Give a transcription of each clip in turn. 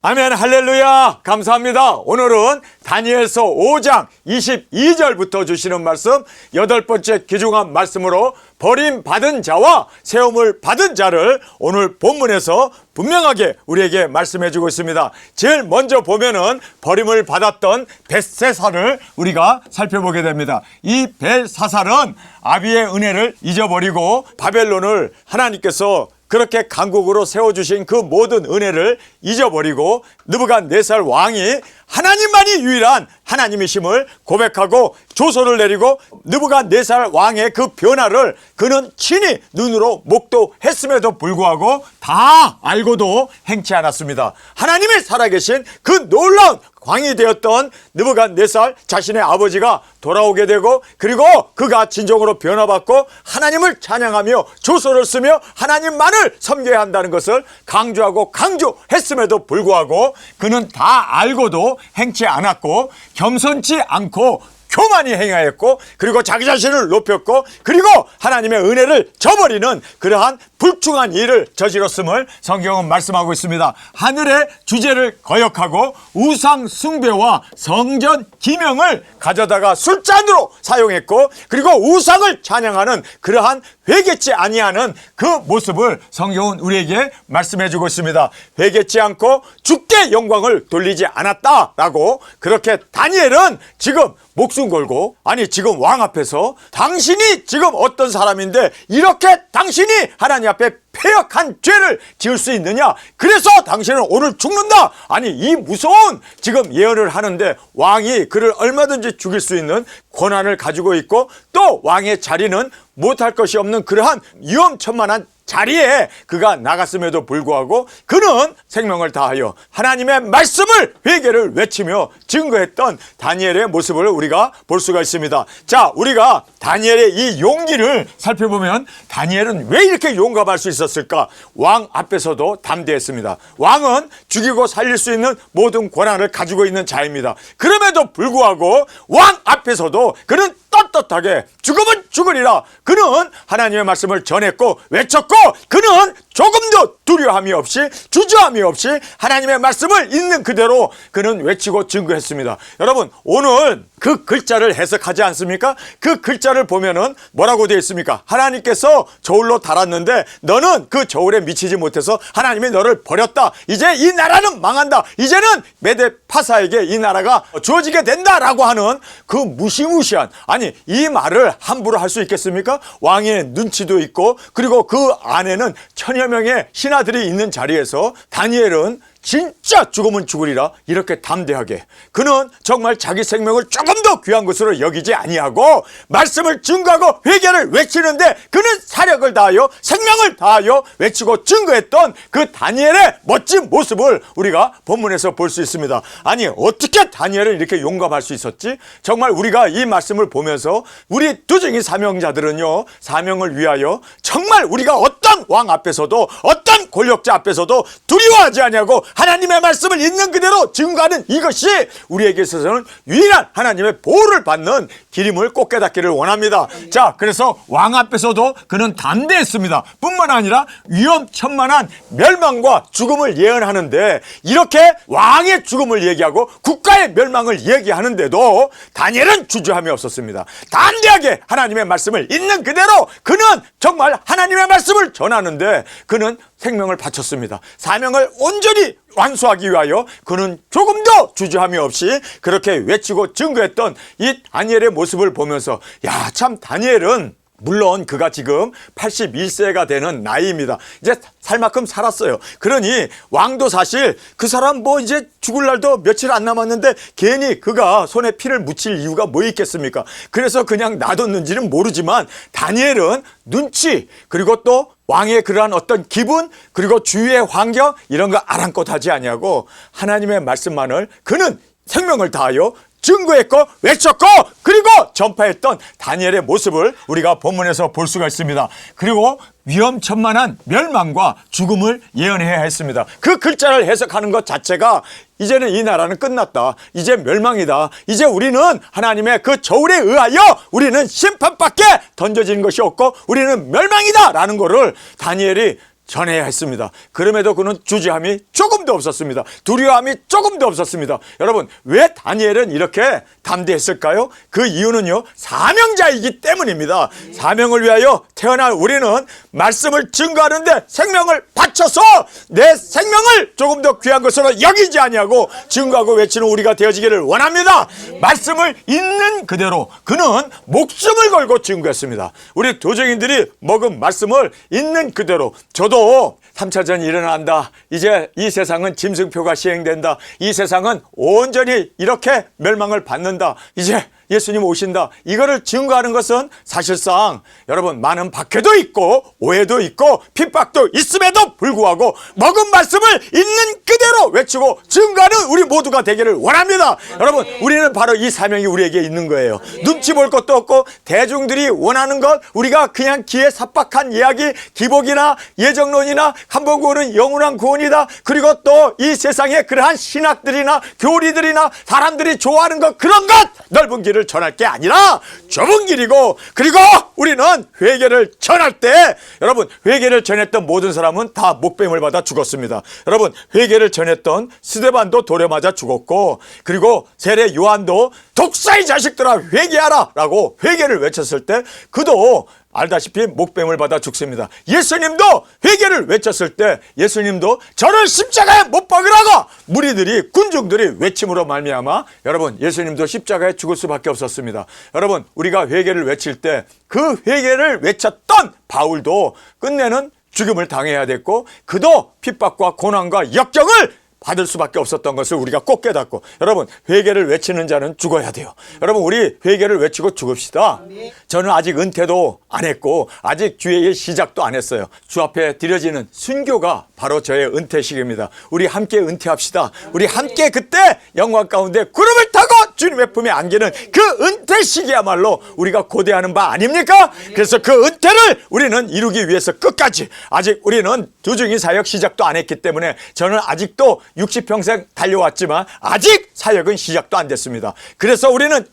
아멘. 할렐루야. 감사합니다. 오늘은 다니엘서 5장 22절부터 주시는 말씀, 8번째 귀중한 말씀으로 버림받은 자와 세움을 받은 자를 오늘 본문에서 분명하게 우리에게 말씀해 주고 있습니다. 제일 먼저 보면은 버림을 받았던 벳세살을 우리가 살펴보게 됩니다. 이 벳사살은 아비의 은혜를 잊어버리고 바벨론을 하나님께서 그렇게 강국으로 세워주신 그 모든 은혜를 잊어버리고 느부갓네살 왕이 하나님만이 유일한 하나님이심을 고백하고 조소를 내리고 느부갓네살 왕의 그 변화를 그는 친히 눈으로 목도했음에도 불구하고 다 알고도 행치 않았습니다. 하나님이 살아계신 그 놀라운 왕이 되었던 느부갓네살 자신의 아버지가 돌아오게 되고, 그리고 그가 진정으로 변화받고 하나님을 찬양하며 조소를 쓰며 하나님만을 섬겨야 한다는 것을 강조하고 강조했음에도 불구하고 그는 다 알고도 행치 않았고 겸손치 않고 교만히 행하였고, 그리고 자기 자신을 높였고, 그리고 하나님의 은혜를 저버리는 그러한 불충한 일을 저질렀음을 성경은 말씀하고 있습니다. 하늘의 주제를 거역하고 우상 숭배와 성전 기명을 가져다가 술잔으로 사용했고, 그리고 우상을 찬양하는 그러한 회개치 아니하는 그 모습을 성경은 우리에게 말씀해 주고 있습니다. 회개치 않고 주께 영광을 돌리지 않았다라고. 그렇게 다니엘은 지금 목숨 걸고, 아니 지금 왕 앞에서 당신이 지금 어떤 사람인데 이렇게 당신이 하나님 앞에 패역한 죄를 지을 수 있느냐, 그래서 당신은 오늘 죽는다, 아니 이 무서운 지금 예언을 하는데 왕이 그를 얼마든지 죽일 수 있는 권한을 가지고 있고, 또 왕의 자리는 못할 것이 없는 그러한 위험천만한 자리에 그가 나갔음에도 불구하고 그는 생명을 다하여 하나님의 말씀을 회개를 외치며 증거했던 다니엘의 모습을 우리가 볼 수가 있습니다. 자, 우리가 다니엘의 이 용기를 살펴보면 다니엘은 왜 이렇게 용감할 수 있었을까? 왕 앞에서도 담대했습니다. 왕은 죽이고 살릴 수 있는 모든 권한을 가지고 있는 자입니다. 그럼에도 불구하고 왕 앞에서도 그는 떳떳하게 죽으면 죽으리라, 그는 하나님의 말씀을 전했고 외쳤고, 그는 조금도 두려움이 없이 주저함이 없이 하나님의 말씀을 있는 그대로 그는 외치고 증거했습니다. 여러분, 오늘 그 글자를 해석하지 않습니까? 그 글자를 보면은 뭐라고 되어 있습니까? 하나님께서 저울로 달았는데 너는 그 저울에 미치지 못해서 하나님이 너를 버렸다, 이제 이 나라는 망한다, 이제는 메데 파사에게 이 나라가 주어지게 된다라고 하는 그 무시무시한, 아니 이 말을 함부로 할 수 있겠습니까? 왕의 눈치도 있고, 그리고 그 안에는 천여 명의 신하들이 있는 자리에서 다니엘은 진짜 죽으면 죽으리라 이렇게 담대하게, 그는 정말 자기 생명을 조금 더 귀한 것으로 여기지 아니하고 말씀을 증거하고 회개를 외치는데 그는 사력을 다하여 생명을 다하여 외치고 증거했던 그 다니엘의 멋진 모습을 우리가 본문에서 볼 수 있습니다. 아니 어떻게 다니엘은 이렇게 용감할 수 있었지? 정말 우리가 이 말씀을 보면서 우리 두증이 사명자들은요, 사명을 위하여 정말 우리가 어떤 왕 앞에서도 어떤 권력자 앞에서도 두려워하지 아니하고 하나님의 말씀을 있는 그대로 증거하는 이것이 우리에게 있어서는 유일한 하나님의 보호를 받는 길임을 꼭 깨닫기를 원합니다. 자, 그래서 왕 앞에서도 그는 담대했습니다. 뿐만 아니라 위험천만한 멸망과 죽음을 예언하는데, 이렇게 왕의 죽음을 얘기하고 국가의 멸망을 얘기하는데도 다니엘은 주저함이 없었습니다. 담대하게 하나님의 말씀을 있는 그대로 그는 정말 하나님의 말씀을 전하는데 그는 생명을 바쳤습니다. 사명을 온전히 완수하기 위하여 그는 조금도 주저함이 없이 그렇게 외치고 증거했던 이 다니엘의 모습을 보면서, 야, 참 다니엘은 물론 그가 지금 81세가 되는 나이입니다. 이제 살 만큼 살았어요. 그러니 왕도 사실 그 사람 뭐 이제 죽을 날도 며칠 안 남았는데 괜히 그가 손에 피를 묻힐 이유가 뭐 있겠습니까? 그래서 그냥 놔뒀는지는 모르지만 다니엘은 눈치, 그리고 또 왕의 그러한 어떤 기분, 그리고 주위의 환경 이런 거 아랑곳 하지 아니하고 하나님의 말씀만을 그는 생명을 다하여 증거했고 외쳤고 그리고 전파했던 다니엘의 모습을 우리가 본문에서 볼 수가 있습니다. 그리고 위험천만한 멸망과 죽음을 예언해야 했습니다. 그 글자를 해석하는 것 자체가 이제는 이 나라는 끝났다, 이제 멸망이다, 이제 우리는 하나님의 그 저울에 의하여 우리는 심판밖에 던져지는 것이 없고 우리는 멸망이다 라는 거를 다니엘이 전해야 했습니다. 그럼에도 그는 주저함이 조금도 없었습니다. 두려움이 조금도 없었습니다. 여러분, 왜 다니엘은 이렇게 담대했을까요? 그 이유는요, 사명자이기 때문입니다. 사명을 위하여 태어날 우리는 말씀을 증거하는데 생명을 바쳐서 내 생명을 조금 더 귀한 것으로 여기지 아니하고 증거하고 외치는 우리가 되어지기를 원합니다. 말씀을 있는 그대로 그는 목숨을 걸고 증거했습니다. 우리 도적인들이 먹은 말씀을 있는 그대로, 저도 3차전이 일어난다, 이제 이 세상은 짐승표가 시행된다, 이 세상은 온전히 이렇게 멸망을 받는다, 이제 예수님 오신다, 이거를 증거하는 것은 사실상 여러분 많은 박해도 있고 오해도 있고 핍박도 있음에도 불구하고 먹은 말씀을 있는 그대로 외치고 증거하는 우리 모두가 되기를 원합니다. 여러분, 우리는 바로 이 사명이 우리에게 있는 거예요. 눈치 볼 것도 없고 대중들이 원하는 것, 우리가 그냥 기에 삽박한 이야기, 기복이나 예정론이나 한번 구원은 영원한 구원이다, 그리고 또 이 세상에 그러한 신학들이나 교리들이나 사람들이 좋아하는 것, 그런 것 넓은 길을 전할 게 아니라 좁은 길이고, 그리고 우리는 회개를 전할 때, 여러분, 회개를 전했던 모든 사람은 다 목뱀을 받아 죽었습니다. 여러분, 회개를 전했던 스데반도 돌에 맞아 죽었고, 그리고 세례 요한도 독사의 자식들아 회개하라 라고 회개를 외쳤을 때 그도 알다시피 목뱀을 받아 죽습니다. 예수님도 회개를 외쳤을 때 예수님도 저를 십자가에 못 박으라고 무리들이, 군중들이 외침으로 말미암아 여러분, 예수님도 십자가에 죽을 수밖에 없었습니다. 여러분, 우리가 회개를 외칠 때 그 회개를 외쳤던 바울도 끝내는 죽음을 당해야 됐고, 그도 핍박과 고난과 역경을 받을 수밖에 없었던 것을 우리가 꼭 깨닫고, 여러분, 회개를 외치는 자는 죽어야 돼요. 여러분, 우리 회개를 외치고 죽읍시다. 저는 아직 은퇴도 안 했고 아직 주의 일 시작도 안 했어요. 주 앞에 드려지는 순교가 바로 저의 은퇴식입니다. 우리 함께 은퇴합시다. 우리 함께 그때 영광 가운데 구름을 타고 주님의 품에 안기는 그 은퇴식이야말로 우리가 고대하는 바 아닙니까? 그래서 그 은퇴를 우리는 이루기 위해서 끝까지, 아직 우리는 두중인 사역 시작도 안 했기 때문에 저는 아직도 60평생 달려왔지만 아직 사역은 시작도 안 됐습니다. 그래서 우리는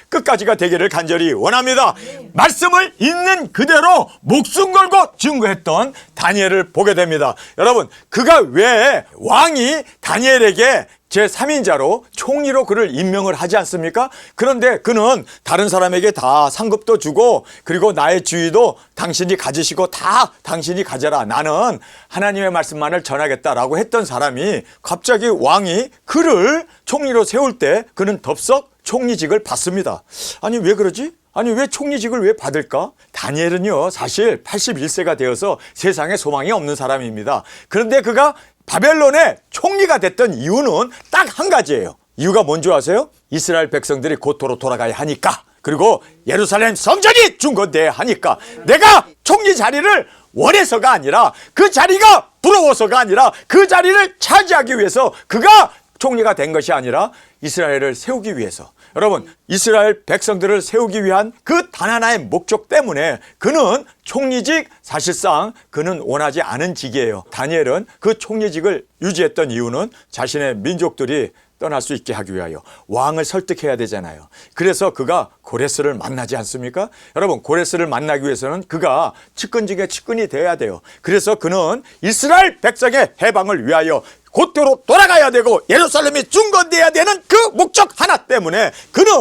끝까지가 되기를 간절히 원합니다. 말씀을 있는 그대로 목숨 걸고 증거했던 다니엘을 보게 됩니다. 여러분, 그가 왜 왕이 다니엘에게 제3인자로 총리로 그를 임명을 하지 않습니까? 그런데 그는 다른 사람에게 다 상급도 주고, 그리고 나의 주의도 당신이 가지시고 다 당신이 가져라, 나는 하나님의 말씀만을 전하겠다라고 했던 사람이 갑자기 왕이 그를 총리로 세울 때 그는 덥석 총리직을 받습니다. 아니, 왜 그러지? 아니, 왜 총리직을 왜 받을까? 다니엘은요, 사실 81세가 되어서 세상에 소망이 없는 사람입니다. 그런데 그가 바벨론의 총리가 됐던 이유는 딱 한 가지예요. 이유가 뭔지 아세요? 이스라엘 백성들이 고토로 돌아가야 하니까, 그리고 예루살렘 성전이 중건돼야 하니까, 내가 총리 자리를 원해서가 아니라, 그 자리가 부러워서가 아니라, 그 자리를 차지하기 위해서 그가 총리가 된 것이 아니라 이스라엘을 세우기 위해서, 여러분, 이스라엘 백성들을 세우기 위한 그 단 하나의 목적 때문에 그는 총리직, 사실상 그는 원하지 않은 직이에요. 다니엘은 그 총리직을 유지했던 이유는 자신의 민족들이 떠날 수 있게 하기 위하여, 왕을 설득해야 되잖아요. 그래서 그가 고레스를 만나지 않습니까? 여러분, 고레스를 만나기 위해서는 그가 측근 중에 측근이 되어야 돼요. 그래서 그는 이스라엘 백성의 해방을 위하여 곧대로 돌아가야 되고 예루살렘이 중건돼야 되는 그 목적 하나 때문에 그는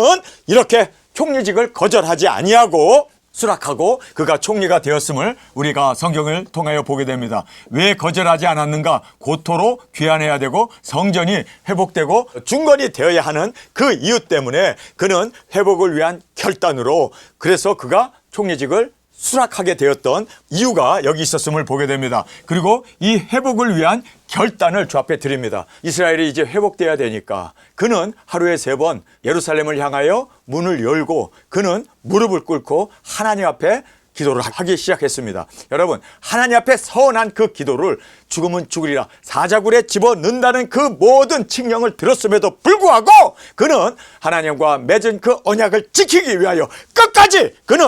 이렇게 총리직을 거절하지 아니하고 수락하고 그가 총리가 되었음을 우리가 성경을 통하여 보게 됩니다. 왜 거절하지 않았는가? 고토로 귀환해야 되고 성전이 회복되고 중건이 되어야 하는 그 이유 때문에 그는 회복을 위한 결단으로, 그래서 그가 총리직을 수락하게 되었던 이유가 여기 있었음을 보게 됩니다. 그리고 이 회복을 위한 결단을 주 앞에 드립니다. 이스라엘이 이제 회복돼야 되니까 그는 하루에 3번 예루살렘을 향하여 문을 열고 그는 무릎을 꿇고 하나님 앞에 기도를 하기 시작했습니다. 여러분, 하나님 앞에 서원한 그 기도를 죽으면 죽으리라 사자굴에 집어넣는다는 그 모든 칙령을 들었음에도 불구하고 그는 하나님과 맺은 그 언약을 지키기 위하여 끝까지 그는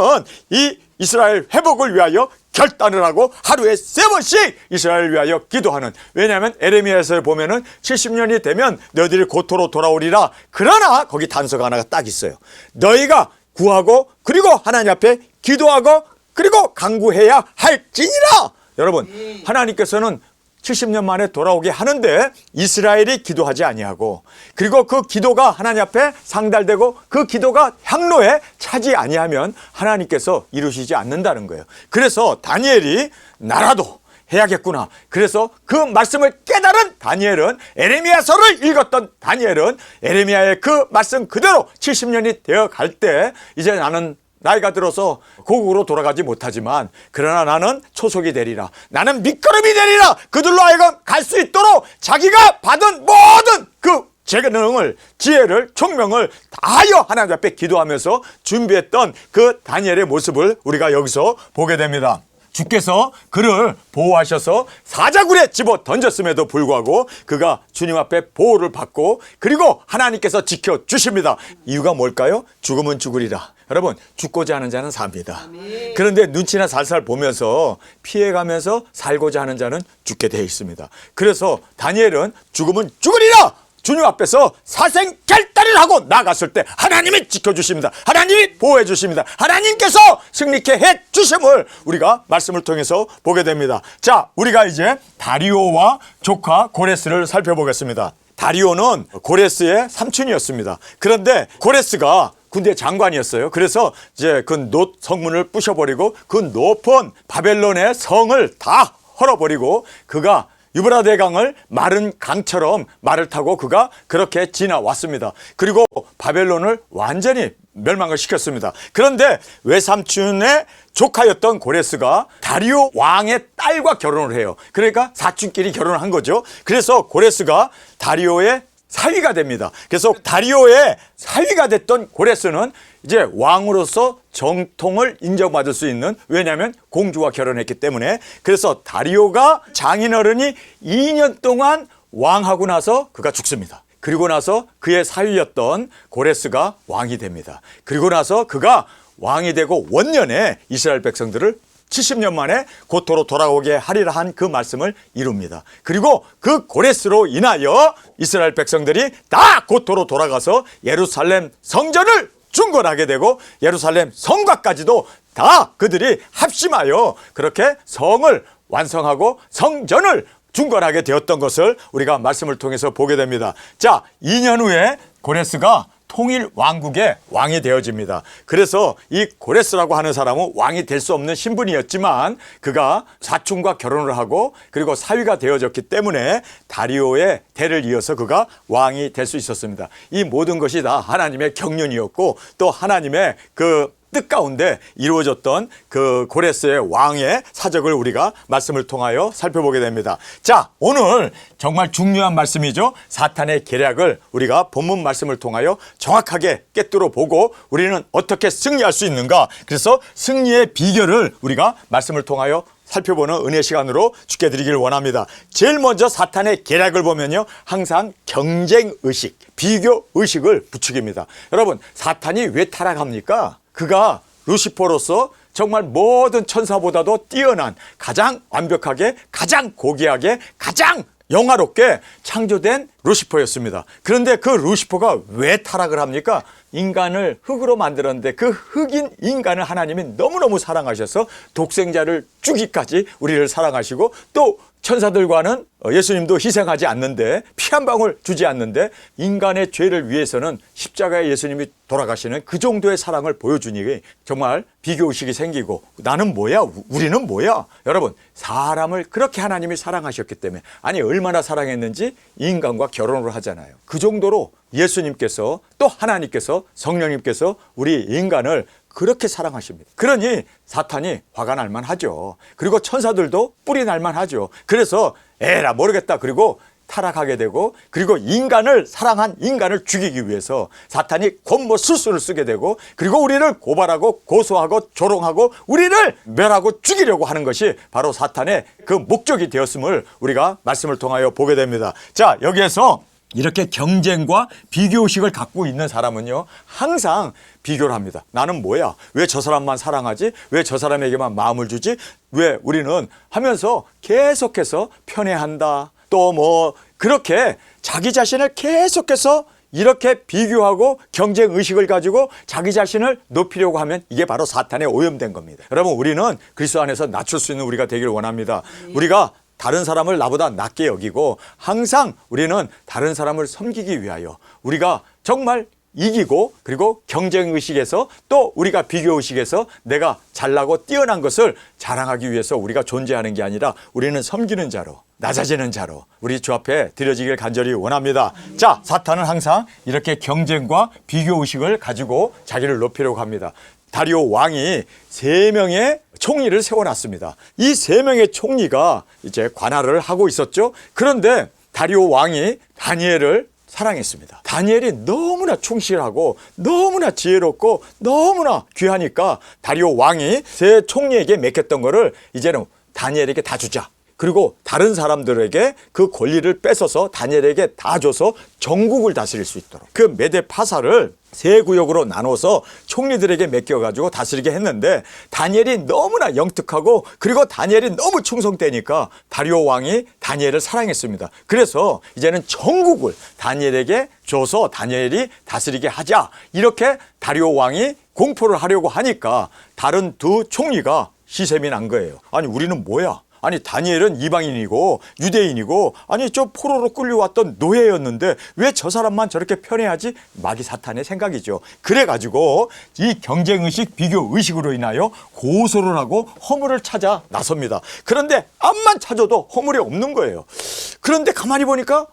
이 이스라엘 회복을 위하여 결단을 하고 하루에 3번씩 이스라엘을 위하여 기도하는, 왜냐하면 에레미야에서 보면은 70년이 되면 너희들이 고토로 돌아오리라. 그러나 거기 단서가 하나가 딱 있어요. 너희가 구하고 그리고 하나님 앞에 기도하고 그리고 간구해야 할지니라. 여러분, 하나님께서는 70년 만에 돌아오게 하는데 이스라엘이 기도하지 아니하고, 그리고 그 기도가 하나님 앞에 상달되고 그 기도가 향로에 차지 아니하면 하나님께서 이루시지 않는다는 거예요. 그래서 다니엘이 나라도 해야겠구나. 그래서 그 말씀을 깨달은 다니엘은, 에레미야서를 읽었던 다니엘은 에레미야의 그 말씀 그대로 70년이 되어 갈 때, 이제 나는 나이가 들어서 고국으로 돌아가지 못하지만 그러나 나는 초속이 되리라, 나는 밑거름이 되리라, 그들로 하여금 갈 수 있도록 자기가 받은 모든 그 재능을, 지혜를, 총명을 다하여 하나님 앞에 기도하면서 준비했던 그 다니엘의 모습을 우리가 여기서 보게 됩니다. 주께서 그를 보호하셔서 사자굴에 집어 던졌음에도 불구하고 그가 주님 앞에 보호를 받고, 그리고 하나님께서 지켜주십니다. 이유가 뭘까요? 죽으면 죽으리라. 여러분, 죽고자 하는 자는 삽니다. 그런데 눈치나 살살 보면서 피해가면서 살고자 하는 자는 죽게 되어 있습니다. 그래서 다니엘은 죽으면 죽으리라, 주님 앞에서 사생결단을 하고 나갔을 때 하나님이 지켜주십니다. 하나님이 보호해 주십니다. 하나님께서 승리케 해 주심을 우리가 말씀을 통해서 보게 됩니다. 자, 우리가 이제 다리오와 조카 고레스를 살펴보겠습니다. 다리오는 고레스의 삼촌이었습니다. 그런데 고레스가 군대 장관이었어요. 그래서 이제 그 놋 성문을 부셔버리고 그 높은 바벨론의 성을 다 헐어버리고 그가 유브라데 강을 마른 강처럼 말을 타고 그가 그렇게 지나왔습니다. 그리고 바벨론을 완전히 멸망을 시켰습니다. 그런데 외삼촌의 조카였던 고레스가 다리오 왕의 딸과 결혼을 해요. 그러니까 사촌끼리 결혼을 한 거죠. 그래서 고레스가 다리오의 사위가 됩니다. 그래서 다리오의 사위가 됐던 고레스는 이제 왕으로서 정통을 인정받을 수 있는, 왜냐하면 공주와 결혼했기 때문에. 그래서 다리오가 장인어른이 2년 동안 왕하고 나서 그가 죽습니다. 그리고 나서 그의 사위였던 고레스가 왕이 됩니다. 그리고 나서 그가 왕이 되고 원년에 이스라엘 백성들을 70년 만에 고토로 돌아오게 하리라 한 그 말씀을 이룹니다. 그리고 그 고레스로 인하여 이스라엘 백성들이 다 고토로 돌아가서 예루살렘 성전을 중건하게 되고 예루살렘 성곽까지도 다 그들이 합심하여 그렇게 성을 완성하고 성전을 중건하게 되었던 것을 우리가 말씀을 통해서 보게 됩니다. 자, 2년 후에 고레스가 통일 왕국의 왕이 되어집니다. 그래서 이 고레스라고 하는 사람은 왕이 될 수 없는 신분이었지만 그가 사촌과 결혼을 하고 그리고 사위가 되어졌기 때문에 다리오의 대를 이어서 그가 왕이 될 수 있었습니다. 이 모든 것이 다 하나님의 경륜이었고 또 하나님의 그 뜻 가운데 이루어졌던 그 고레스의 왕의 사적을 우리가 말씀을 통하여 살펴보게 됩니다. 자, 오늘 정말 중요한 말씀이죠. 사탄의 계략을 우리가 본문 말씀을 통하여 정확하게 꿰뚫어 보고 우리는 어떻게 승리할 수 있는가. 그래서 승리의 비결을 우리가 말씀을 통하여 살펴보는 은혜 시간으로 주께 드리기를 원합니다. 제일 먼저 사탄의 계략을 보면요, 항상 경쟁의식, 비교의식을 부추깁니다. 여러분, 사탄이 왜 타락합니까? 그가 루시퍼로서 정말 모든 천사보다도 뛰어난, 가장 완벽하게, 가장 고귀하게, 가장 영화롭게 창조된 루시퍼였습니다. 그런데 그 루시퍼가 왜 타락을 합니까? 인간을 흙으로 만들었는데 그 흙인 인간을 하나님이 너무너무 사랑하셔서 독생자를 주기까지 우리를 사랑하시고 또 천사들과는 예수님도 희생하지 않는데, 피 한 방울 주지 않는데 인간의 죄를 위해서는 십자가에 예수님이 돌아가시는 그 정도의 사랑을 보여주니 정말 비교의식이 생기고 나는 뭐야? 우리는 뭐야? 여러분, 사람을 그렇게 하나님이 사랑하셨기 때문에, 아니 얼마나 사랑했는지 인간과 결혼을 하잖아요. 그 정도로 예수님께서 또 하나님께서 성령님께서 우리 인간을 그렇게 사랑하십니다. 그러니 사탄이 화가 날만 하죠. 그리고 천사들도 뿔이 날만 하죠. 그래서 에라 모르겠다 그리고 타락하게 되고, 그리고 인간을 사랑한 인간을 죽이기 위해서 사탄이 권모 술수를 쓰게 되고, 그리고 우리를 고발하고 고소하고 조롱하고 우리를 멸하고 죽이려고 하는 것이 바로 사탄의 그 목적이 되었음을 우리가 말씀을 통하여 보게 됩니다. 자, 여기에서 이렇게 경쟁과 비교의식을 갖고 있는 사람은요, 항상 비교를 합니다. 나는 뭐야? 왜 저 사람만 사랑하지? 왜 저 사람에게만 마음을 주지? 왜 우리는 하면서 계속해서 편애한다. 또 뭐 그렇게 자기 자신을 계속해서 이렇게 비교하고 경쟁 의식을 가지고 자기 자신을 높이려고 하면 이게 바로 사탄에 오염된 겁니다. 여러분, 우리는 그리스도 안에서 낮출 수 있는 우리가 되기를 원합니다. 우리가 다른 사람을 나보다 낮게 여기고 항상 우리는 다른 사람을 섬기기 위하여 우리가 정말 이기고, 그리고 경쟁의식에서 또 우리가 비교의식에서 내가 잘나고 뛰어난 것을 자랑하기 위해서 우리가 존재하는 게 아니라 우리는 섬기는 자로, 낮아지는 자로 우리 주 앞에 드려지길 간절히 원합니다. 자, 사탄은 항상 이렇게 경쟁과 비교의식을 가지고 자기를 높이려고 합니다. 다리오 왕이 3명의 총리를 세워놨습니다. 이 3명의 총리가 이제 관할을 하고 있었죠. 그런데 다리오 왕이 다니엘을 사랑했습니다. 다니엘이 너무나 충실하고 너무나 지혜롭고 너무나 귀하니까 다리오 왕이 세 총리에게 맡겼던 거를 이제는 다니엘에게 다 주자. 그리고 다른 사람들에게 그 권리를 뺏어서 다니엘에게 다 줘서 전국을 다스릴 수 있도록 그 메데파사를 3구역으로 나눠서 총리들에게 맡겨가지고 다스리게 했는데 다니엘이 너무나 영특하고 그리고 다니엘이 너무 충성되니까 다리오 왕이 다니엘을 사랑했습니다. 그래서 이제는 전국을 다니엘에게 줘서 다니엘이 다스리게 하자, 이렇게 다리오 왕이 공포를 하려고 하니까 다른 2 총리가 시샘이 난 거예요. 아니, 우리는 뭐야? 아니, 다니엘은 이방인이고 유대인이고 아니 저 포로로 끌려왔던 노예였는데 왜 저 사람만 저렇게 편애하지? 마귀 사탄의 생각이죠. 그래가지고 이 경쟁의식, 비교의식으로 인하여 고소를 하고 허물을 찾아 나섭니다. 그런데 암만 찾아도 허물이 없는 거예요. 그런데 가만히 보니까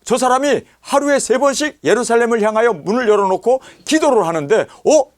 저 사람이 하루에 3번씩 예루살렘을 향하여 문을 열어놓고 기도를 하는데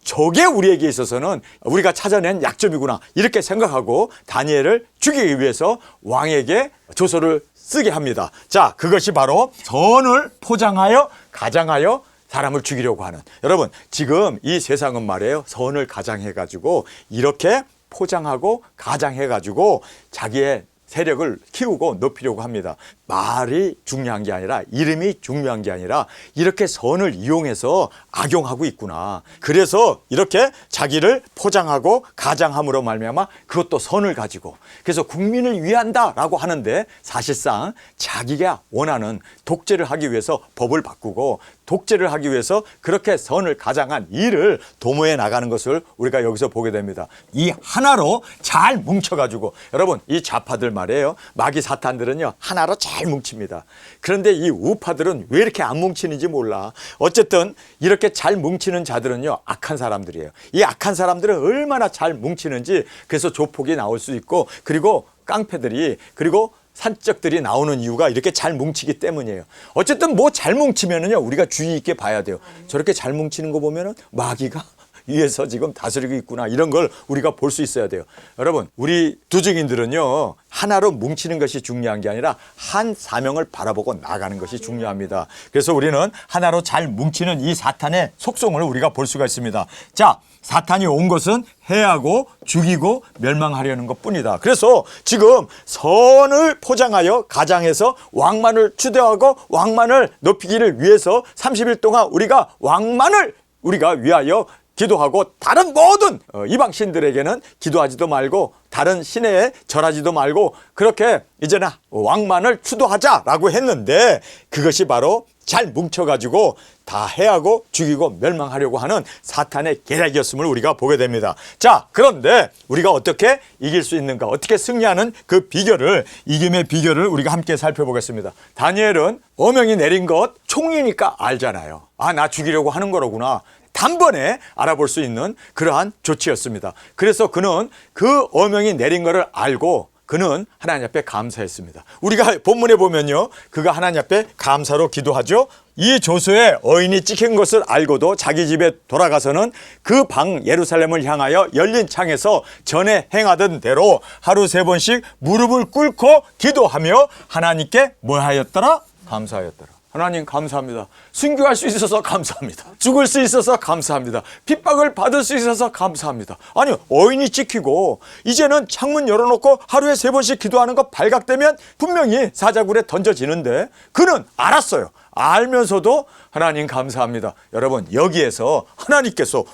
저게 우리에게 있어서는 우리가 찾아낸 약점이구나, 이렇게 생각하고 다니엘을 죽이기 위해서 왕에게 조서를 쓰게 합니다. 자, 그것이 바로 선을 포장하여 가장하여 사람을 죽이려고 하는, 여러분 지금 이 세상은 말이에요, 선을 가장해가지고 이렇게 포장하고 가장해가지고 자기의 세력을 키우고 높이려고 합니다. 말이 중요한 게 아니라, 이름이 중요한 게 아니라 이렇게 선을 이용해서 악용하고 있구나. 그래서 이렇게 자기를 포장하고 가장함으로 말미암아 그것도 선을 가지고, 그래서 국민을 위한다라고 하는데 사실상 자기가 원하는 독재를 하기 위해서 법을 바꾸고 독재를 하기 위해서 그렇게 선을 가장한 일을 도모해 나가는 것을 우리가 여기서 보게 됩니다. 이 하나로 잘 뭉쳐가지고, 여러분 이 좌파들 말이에요, 마귀 사탄들은요 하나로 잘 뭉칩니다. 그런데 이 우파들은 왜 이렇게 안 뭉치는지 몰라. 어쨌든 이렇게 잘 뭉치는 자들은요 악한 사람들이에요. 이 악한 사람들은 얼마나 잘 뭉치는지, 그래서 조폭이 나올 수 있고, 그리고 깡패들이, 그리고 산적들이 나오는 이유가 이렇게 잘 뭉치기 때문이에요. 어쨌든 뭐 잘 뭉치면은요 우리가 주의 있게 봐야 돼요. 저렇게 잘 뭉치는 거 보면은 마귀가 위에서 지금 다스리고 있구나, 이런 걸 우리가 볼 수 있어야 돼요. 여러분, 우리 두증인들은요 하나로 뭉치는 것이 중요한 게 아니라 한 사명을 바라보고 나가는 것이 중요합니다. 그래서 우리는 하나로 잘 뭉치는 이 사탄의 속성을 우리가 볼 수가 있습니다. 자, 사탄이 온 것은 해하고 죽이고 멸망하려는 것뿐이다. 그래서 지금 선을 포장하여 가장해서 왕만을 추대하고 왕만을 높이기를 위해서 30일 동안 우리가 왕만을 우리가 위하여 기도하고, 다른 모든 이방 신들에게는 기도하지도 말고 다른 신에 절하지도 말고 그렇게 이제는 왕만을 추도하자라고 했는데, 그것이 바로 잘 뭉쳐가지고 다 해하고 죽이고 멸망하려고 하는 사탄의 계략이었음을 우리가 보게 됩니다. 자, 그런데 우리가 어떻게 이길 수 있는가, 어떻게 승리하는 그 비결을, 이김의 비결을 우리가 함께 살펴보겠습니다. 다니엘은 어명이 내린 것 총리니까 알잖아요. 나 죽이려고 하는 거로구나. 단번에 알아볼 수 있는 그러한 조치였습니다. 그래서 그는 그 어명이 내린 것을 알고 그는 하나님 앞에 감사했습니다. 우리가 본문에 보면요, 그가 하나님 앞에 감사로 기도하죠. 이 조서에 어인이 찍힌 것을 알고도 자기 집에 돌아가서는 그 방 예루살렘을 향하여 열린 창에서 전에 행하던 대로 하루 3번씩 무릎을 꿇고 기도하며 하나님께 뭐 하였더라? 감사하였더라. 하나님 감사합니다. 순교할 수 있어서 감사합니다. 죽을 수 있어서 감사합니다. 핍박을 받을 수 있어서 감사합니다. 아니, 어인이 찍히고 이제는 창문 열어놓고 하루에 3번씩 기도하는 거 발각되면 분명히 사자굴에 던져지는데 그는 알았어요. 알면서도 하나님 감사합니다. 여러분, 여기에서 하나님께서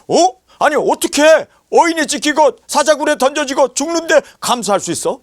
아니 어떻게 어인이 찍히고 사자굴에 던져지고 죽는데 감사할 수 있어?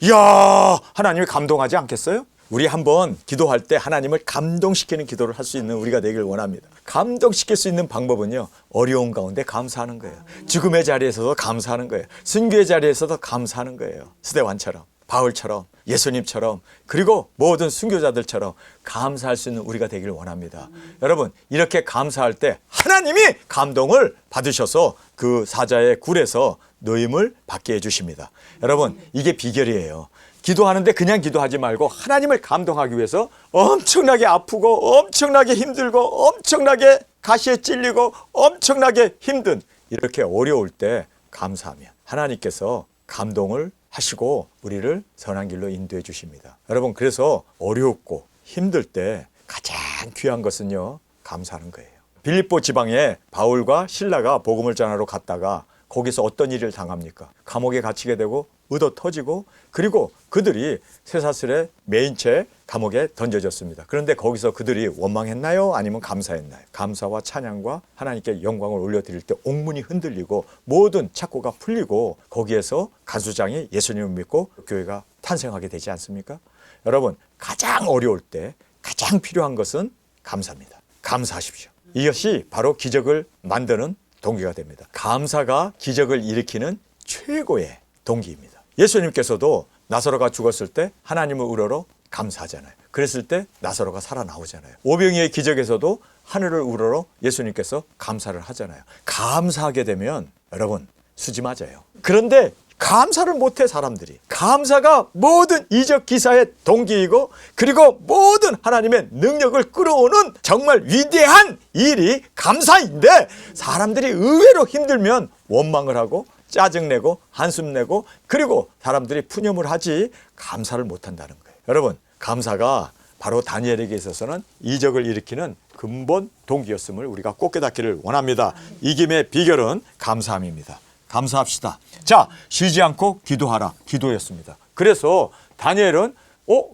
이야, 하나님이 감동하지 않겠어요? 우리 한번 기도할 때 하나님을 감동시키는 기도를 할 수 있는 우리가 되길 원합니다. 감동시킬 수 있는 방법은요, 어려운 가운데 감사하는 거예요. 죽음의 자리에서도 감사하는 거예요. 순교의 자리에서도 감사하는 거예요. 스데반처럼, 바울처럼, 예수님처럼, 그리고 모든 순교자들처럼 감사할 수 있는 우리가 되길 원합니다. 여러분, 이렇게 감사할 때 하나님이 감동을 받으셔서 그 사자의 굴에서 노임을 받게 해주십니다. 여러분, 이게 비결이에요. 기도하는데 그냥 기도하지 말고 하나님을 감동하기 위해서 엄청나게 아프고 엄청나게 힘들고 엄청나게 가시에 찔리고 엄청나게 힘든 이렇게 어려울 때 감사하면 하나님께서 감동을 하시고 우리를 선한 길로 인도해 주십니다. 여러분, 그래서 어렵고 힘들 때 가장 귀한 것은요, 감사하는 거예요. 빌립보 지방에 바울과 실라가 복음을 전하러 갔다가 거기서 어떤 일을 당합니까? 감옥에 갇히게 되고 얻어 터지고, 그리고 그들이 쇠사슬에 매인 채 감옥에 던져졌습니다. 그런데 거기서 그들이 원망했나요? 아니면 감사했나요? 감사와 찬양과 하나님께 영광을 올려드릴 때 옥문이 흔들리고 모든 착고가 풀리고 거기에서 간수장이 예수님을 믿고 교회가 탄생하게 되지 않습니까? 여러분, 가장 어려울 때 가장 필요한 것은 감사입니다. 감사하십시오. 이것이 바로 기적을 만드는 동기가 됩니다. 감사가 기적을 일으키는 최고의 동기입니다. 예수님께서도 나사로가 죽었을 때 하나님을 우러러 감사하잖아요. 그랬을 때 나사로가 살아나오잖아요. 오병이의 기적에서도 하늘을 우러러 예수님께서 감사를 하잖아요. 감사하게 되면 여러분, 수지 맞아요. 그런데 감사를 못해 사람들이. 감사가 모든 이적 기사의 동기이고, 그리고 모든 하나님의 능력을 끌어오는 정말 위대한 일이 감사인데, 사람들이 의외로 힘들면 원망을 하고 짜증내고 한숨내고, 그리고 사람들이 푸념을 하지 감사를 못한다는 거예요. 여러분, 감사가 바로 다니엘에게 있어서는 이적을 일으키는 근본 동기였음을 우리가 꼭 깨닫기를 원합니다. 이김의 비결은 감사함입니다. 감사합시다. 자, 쉬지 않고 기도하라. 기도였습니다. 그래서 다니엘은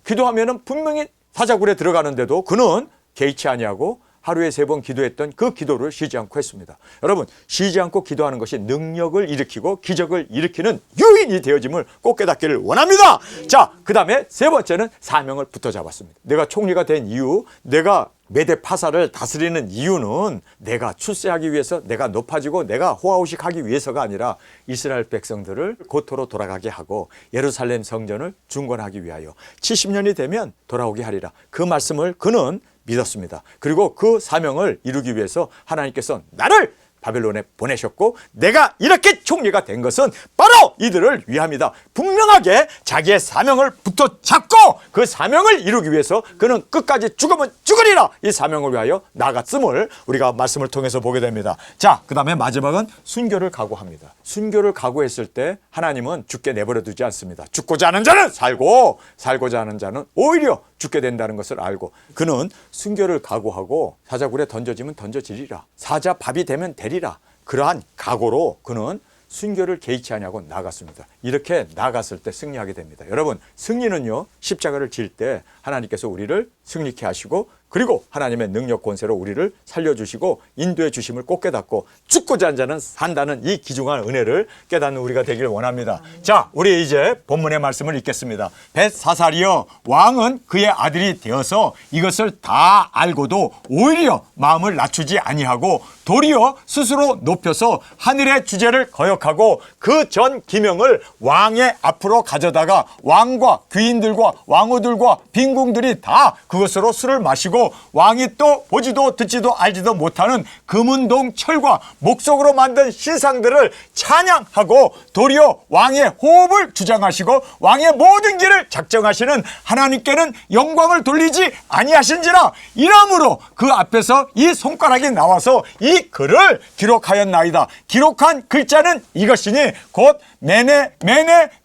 기도하면은 분명히 사자굴에 들어가는데도 그는 개의치 아니하고 하루에 3번 기도했던 그 기도를 쉬지 않고 했습니다. 여러분, 쉬지 않고 기도하는 것이 능력을 일으키고 기적을 일으키는 요인이 되어짐을 꼭 깨닫기를 원합니다. 자, 그 다음에 3번째는 사명을 붙어 잡았습니다. 내가 총리가 된 이유, 내가 메대 파사를 다스리는 이유는 내가 출세하기 위해서, 내가 높아지고 내가 호화호식하기 위해서가 아니라 이스라엘 백성들을 고토로 돌아가게 하고 예루살렘 성전을 중건하기 위하여 70년이 되면 돌아오게 하리라. 그 말씀을 그는 믿었습니다. 그리고 그 사명을 이루기 위해서 하나님께서 나를 바벨론에 보내셨고, 내가 이렇게 총리가 된 것은 바로 이들을 위함이다. 분명하게 자기의 사명을 붙어 잡고 그 사명을 이루기 위해서 그는 끝까지 죽으면 죽으리라, 이 사명을 위하여 나갔음을 우리가 말씀을 통해서 보게 됩니다. 자, 그 다음에 마지막은 순교를 각오합니다. 순교를 각오했을 때 하나님은 죽게 내버려 두지 않습니다. 죽고자 하는 자는 살고, 살고자 하는 자는 오히려 죽게 된다는 것을 알고, 그는 순교를 각오하고 사자굴에 던져지면 던져지리라, 사자 밥이 되면 되리라, 그러한 각오로 그는 순교를 개의치 아니하고 나갔습니다. 이렇게 나갔을 때 승리하게 됩니다. 여러분, 승리는요, 십자가를 질 때 하나님께서 우리를 승리케 하시고, 그리고 하나님의 능력 권세로 우리를 살려주시고 인도해 주심을 꼭 깨닫고, 죽고자 하는 자는 산다는 이 귀중한 은혜를 깨닫는 우리가 되기를 원합니다. 자, 우리 이제 본문의 말씀을 읽겠습니다. 벳사살이여, 왕은 그의 아들이 되어서 이것을 다 알고도 오히려 마음을 낮추지 아니하고 도리어 스스로 높여서 하늘의 주제를 거역하고 그 전 기명을 왕의 앞으로 가져다가 왕과 귀인들과 왕후들과 빈궁들이 다 그것으로 술을 마시고, 왕이 또 보지도 듣지도 알지도 못하는 금은동 철과 목석으로 만든 신상들을 찬양하고 도리어 왕의 호흡을 주장하시고 왕의 모든 길을 작정하시는 하나님께는 영광을 돌리지 아니하신지라. 이러므로 그 앞에서 이 손가락이 나와서 이 글을 기록하였나이다. 기록한 글자는 이것이니 곧 메네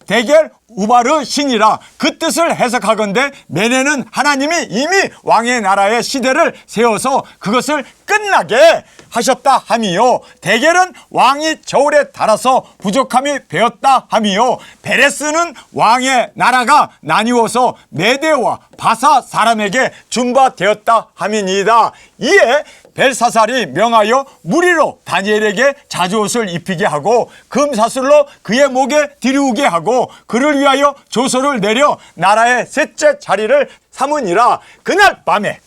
대겔 우바르 신이라. 그 뜻을 해석하건대 메네는 하나님이 이미 왕의 나라의 시대를 세워서 그것을 끝나게 하셨다 함이요. 대겔은 왕이 저울에 달아서 부족함이 배었다 함이요. 베레스는 왕의 나라가 나뉘어서 메대와 바사 사람에게 준바되었다 함이니이다. 이에 벨사살이 명하여 무리로 다니엘에게 자주옷을 입히게 하고 금사슬로 그의 목에 들이우게 하고 그를 위하여 조서를 내려 나라의 셋째 자리를 삼으니라. 그날 밤에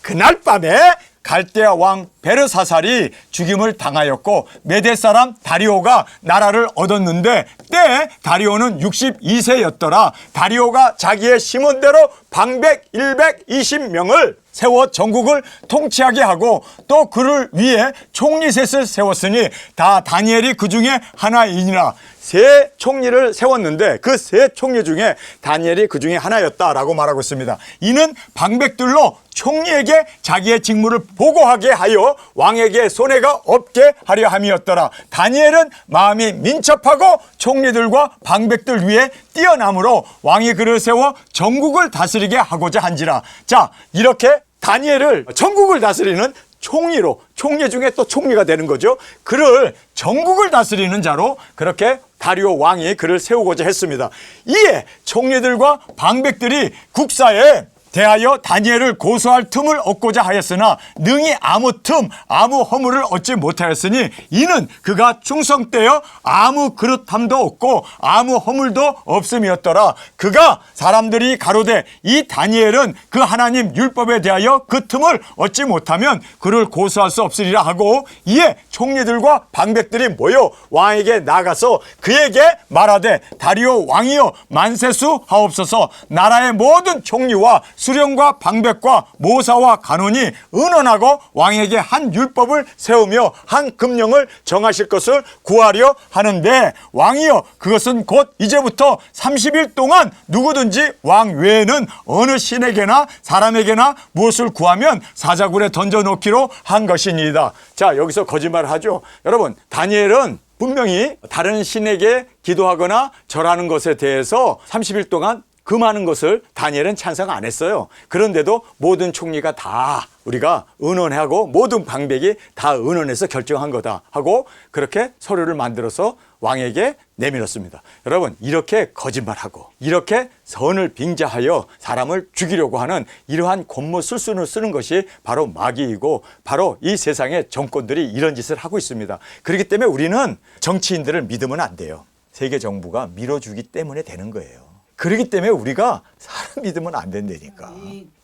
갈대아 왕 베르사살이 죽임을 당하였고 메대 사람 다리오가 나라를 얻었는데 때에 다리오는 62세였더라. 다리오가 자기의 심은대로 방백 120명을 세워 전국을 통치하게 하고 또 그를 위해 총리셋을 세웠으니 다 다니엘이 그 중에 하나이니라. 세 총리를 세웠는데 그 세 총리 중에 다니엘이 그 중에 하나였다라고 말하고 있습니다. 이는 방백들로 총리에게 자기의 직무를 보고하게 하여 왕에게 손해가 없게 하려 함이었더라. 다니엘은 마음이 민첩하고 총리들과 방백들 위에 뛰어남으로 왕이 그를 세워 전국을 다스리게 하고자 한지라. 자, 이렇게 다니엘을 전국을 다스리는 총리로, 총리 중에 또 총리가 되는 거죠. 그를 전국을 다스리는 자로 그렇게 다리오 왕이 그를 세우고자 했습니다. 이에 총리들과 방백들이 국사에 대하여 다니엘을 고소할 틈을 얻고자 하였으나 능히 아무 틈 아무 허물을 얻지 못하였으니 이는 그가 충성되어 아무 그릇함도 없고 아무 허물도 없음이었더라. 그가 사람들이 가로되 이 다니엘은 그 하나님 율법에 대하여 그 틈을 얻지 못하면 그를 고소할 수 없으리라 하고 이에 총리들과 방백들이 모여 왕에게 나가서 그에게 말하되 다리오 왕이여 만세수 하옵소서. 나라의 모든 총리와 수령과 방백과 모사와 간원이 의논하고 왕에게 한 율법을 세우며 한 금령을 정하실 것을 구하려 하는데 왕이여 그것은 곧 이제부터 30일 동안 누구든지 왕 외에는 어느 신에게나 사람에게나 무엇을 구하면 사자굴에 던져놓기로 한 것이니이다. 자, 여기서 거짓말을 하죠. 여러분, 다니엘은 분명히 다른 신에게 기도하거나 절하는 것에 대해서 30일 동안 그 많은 것을 다니엘은 찬성 안 했어요. 그런데도 모든 총리가 다 우리가 의논하고 모든 방백이 다 의논해서 결정한 거다 하고 그렇게 서류를 만들어서 왕에게 내밀었습니다. 여러분, 이렇게 거짓말하고 이렇게 선을 빙자하여 사람을 죽이려고 하는 이러한 권모술순을 쓰는 것이 바로 마귀이고 바로 이 세상의 정권들이 이런 짓을 하고 있습니다. 그렇기 때문에 우리는 정치인들을 믿으면 안 돼요. 세계 정부가 밀어주기 때문에 되는 거예요. 그렇기 때문에 우리가 사람 믿으면 안 된다니까.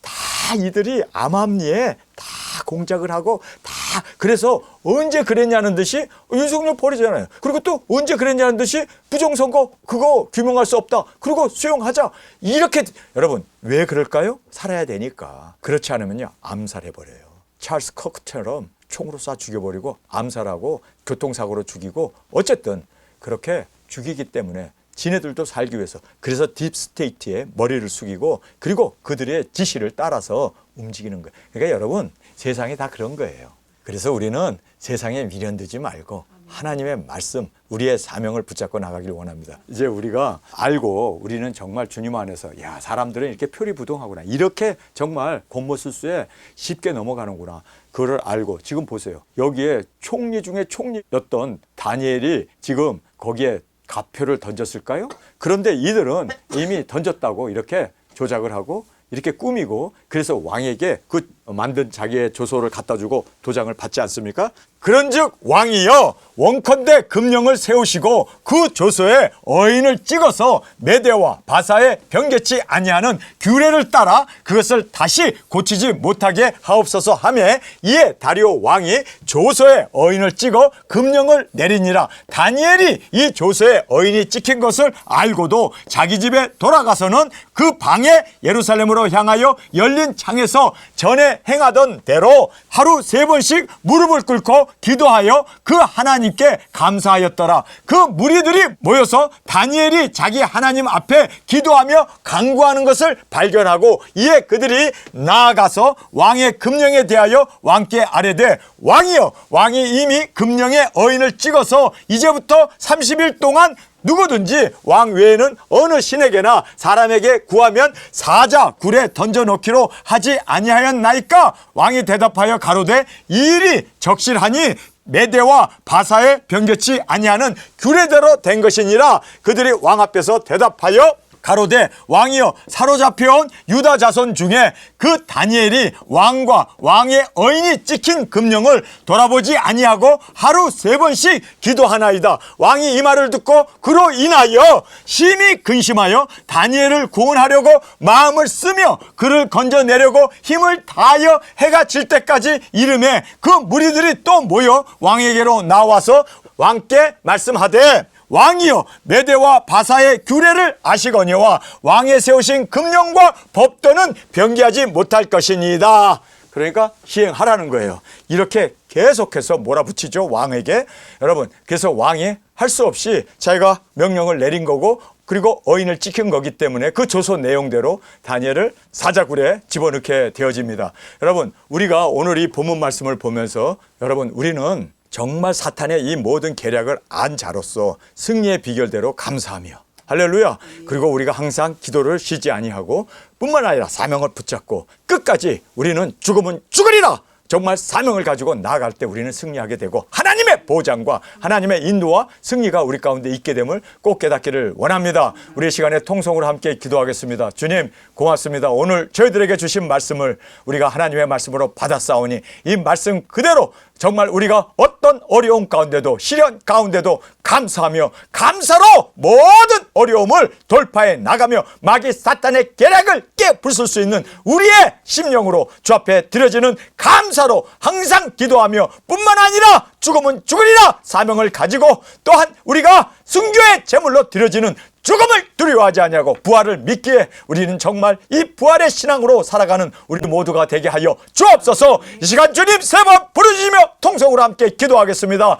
다 이들이 암암리에 다 공작을 하고 다 그래서 언제 그랬냐는 듯이 윤석열 버리잖아요. 그리고 또 언제 그랬냐는 듯이 부정선거 그거 규명할 수 없다. 그리고 수용하자. 이렇게 여러분 왜 그럴까요? 살아야 되니까. 그렇지 않으면요 암살해버려요. 찰스 커크처럼 총으로 쏴 죽여버리고 암살하고 교통사고로 죽이고 어쨌든 그렇게 죽이기 때문에 지네들도 살기 위해서 그래서 딥스테이트에 머리를 숙이고 그리고 그들의 지시를 따라서 움직이는 거예요. 그러니까 여러분 세상이 다 그런 거예요. 그래서 우리는 세상에 미련되지 말고 하나님의 말씀 우리의 사명을 붙잡고 나가길 원합니다. 이제 우리가 알고 우리는 정말 주님 안에서 야 사람들은 이렇게 표리부동하구나 이렇게 정말 권모술수에 쉽게 넘어가는구나 그거를 알고 지금 보세요. 여기에 총리 중에 총리였던 다니엘이 지금 거기에 가표를 던졌을까요? 그런데 이들은 이미 던졌다고 이렇게 조작을 하고 이렇게 꾸미고 그래서 왕에게 그 만든 자기의 조서를 갖다 주고 도장을 받지 않습니까? 그런즉 왕이여 원컨대 금령을 세우시고 그 조서에 어인을 찍어서 메대와 바사에 변개치 아니하는 규례를 따라 그것을 다시 고치지 못하게 하옵소서 하매 이에 다리오 왕이 조서에 어인을 찍어 금령을 내리니라. 다니엘이 이 조서에 어인이 찍힌 것을 알고도 자기 집에 돌아가서는 그 방에 예루살렘으로 향하여 열린 창에서 전에 행하던 대로 하루 3번씩 무릎을 꿇고 기도하여 그 하나님께 감사하였더라. 그 무리들이 모여서 다니엘이 자기 하나님 앞에 기도하며 간구하는 것을 발견하고 이에 그들이 나아가서 왕의 금령에 대하여 왕께 아뢰되 왕이여 왕이 이미 금령의 어인을 찍어서 이제부터 30일 동안 누구든지 왕 외에는 어느 신에게나 사람에게 구하면 사자 굴에 던져넣기로 하지 아니하였나이까? 왕이 대답하여 가로되 이 일이 적실하니 메대와 바사에 변개치 아니하는 규례대로 된 것이니라. 그들이 왕 앞에서 대답하여 가로되 왕이여, 사로잡혀온 유다 자손 중에 그 다니엘이 왕과 왕의 어인이 찍힌 금령을 돌아보지 아니하고 하루 3번씩 기도하나이다. 왕이 이 말을 듣고 그로 인하여 심히 근심하여 다니엘을 구원하려고 마음을 쓰며 그를 건져내려고 힘을 다하여 해가 질 때까지 이르매 그 무리들이 또 모여 왕에게로 나와서 왕께 말씀하되 왕이여, 메대와 바사의 규례를 아시거니와 왕의 세우신 금령과 법도는 변개하지 못할 것이니이다. 그러니까 시행하라는 거예요. 이렇게 계속해서 몰아붙이죠, 왕에게. 여러분, 그래서 왕이 할 수 없이 자기가 명령을 내린 거고, 그리고 어인을 찍힌 거기 때문에 그 조서 내용대로 다니엘을 사자굴에 집어넣게 되어집니다. 여러분, 우리가 오늘 이 본문 말씀을 보면서 여러분, 우리는 정말 사탄의 이 모든 계략을 안 자로서 승리의 비결대로 감사하며 할렐루야. 그리고 우리가 항상 기도를 쉬지 아니하고 뿐만 아니라 사명을 붙잡고 끝까지 우리는 죽으면 죽으리라. 정말 사명을 가지고 나아갈 때 우리는 승리하게 되고 하나님의 보장과 하나님의 인도와 승리가 우리 가운데 있게 됨을 꼭 깨닫기를 원합니다. 우리 시간에 통성으로 함께 기도하겠습니다. 주님 고맙습니다. 오늘 저희들에게 주신 말씀을 우리가 하나님의 말씀으로 받았사오니 이 말씀 그대로 정말 우리가 어떤 어려움 가운데도 시련 가운데도 감사하며 감사로 모든 어려움을 돌파해 나가며 마귀 사탄의 계략을 깨부술 수 있는 우리의 심령으로 주 앞에 드려지는 감사로 항상 기도하며 뿐만 아니라 죽으면 죽으리라 사명을 가지고 또한 우리가 순교의 제물로 드려지는 죽음을 두려워하지 아니하고 부활을 믿기에 우리는 정말 이 부활의 신앙으로 살아가는 우리 모두가 되게 하여 주옵소서. 이 시간 주님 3번 부르짖으며 통성으로 함께 기도하겠습니다.